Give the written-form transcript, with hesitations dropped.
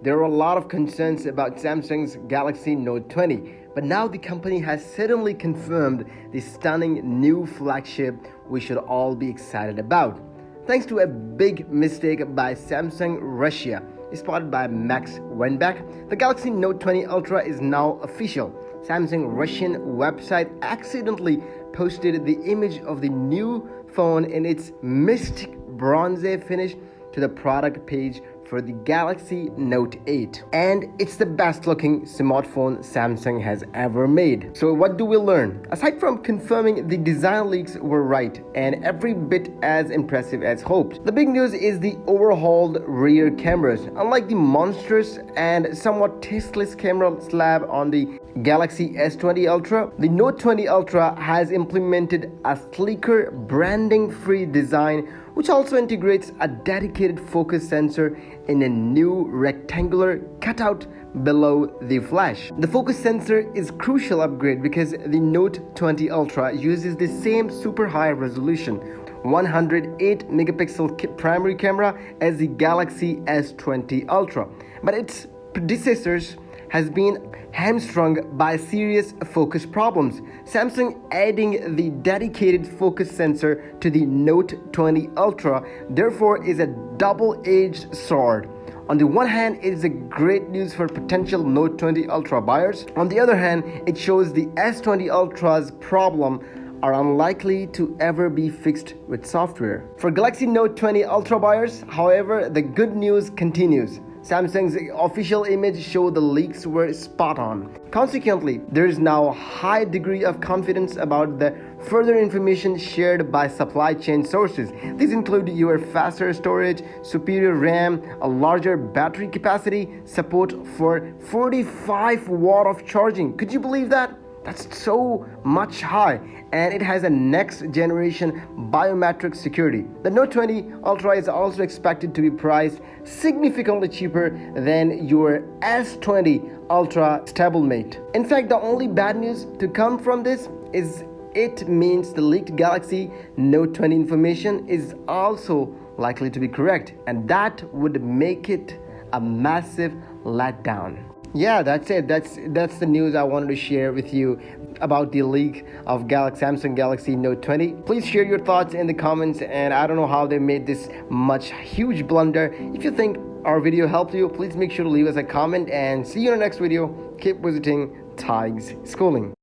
There are a lot of concerns about Samsung's Galaxy Note 20, but now the company has suddenly confirmed the stunning new flagship we should all be excited about. Thanks to a big mistake by Samsung Russia, spotted by Max Weinbach, the Galaxy Note 20 Ultra is now official. Samsung Russian website accidentally posted the image of the new phone in its mystic bronze finish to the product page for the Galaxy Note 8. And it's the best looking smartphone Samsung has ever made. So what do we learn? Aside from confirming the design leaks were right and every bit as impressive as hoped, the big news is the overhauled rear cameras. Unlike the monstrous and somewhat tasteless camera slab on the Galaxy S20 Ultra, the Note 20 Ultra has implemented a sleeker, branding-free design which also integrates a dedicated focus sensor in a new rectangular cutout below the flash. The focus sensor is a crucial upgrade because the Note 20 Ultra uses the same super high resolution 108 megapixel primary camera as the Galaxy S20 Ultra, but its predecessors has been hamstrung by serious focus problems. Samsung adding the dedicated focus sensor to the Note 20 Ultra therefore is a double-edged sword. On the one hand, it is a great news for potential Note 20 Ultra buyers. On the other hand, it shows the S20 Ultra's problem are unlikely to ever be fixed with software. For Galaxy Note 20 Ultra buyers, however, the good news continues. Samsung's official image showed the leaks were spot on. Consequently, there is now a high degree of confidence about the further information shared by supply chain sources. These include your faster storage, superior RAM, a larger battery capacity, support for 45 watt of charging. Could you believe that? That's so much high, and it has a next generation biometric security. The Note 20 Ultra is also expected to be priced significantly cheaper than your S20 Ultra stablemate. In fact, the only bad news to come from this is it means the leaked Galaxy Note 20 information is also likely to be correct, and that would make it a massive letdown. Yeah, that's it. That's the news I wanted to share with you about the leak of Samsung Galaxy Note 20. Please share your thoughts in the comments, and I don't know how they made this huge blunder. If you think our video helped you, please make sure to leave us a comment, and see you in the next video. Keep visiting Tig's Schooling.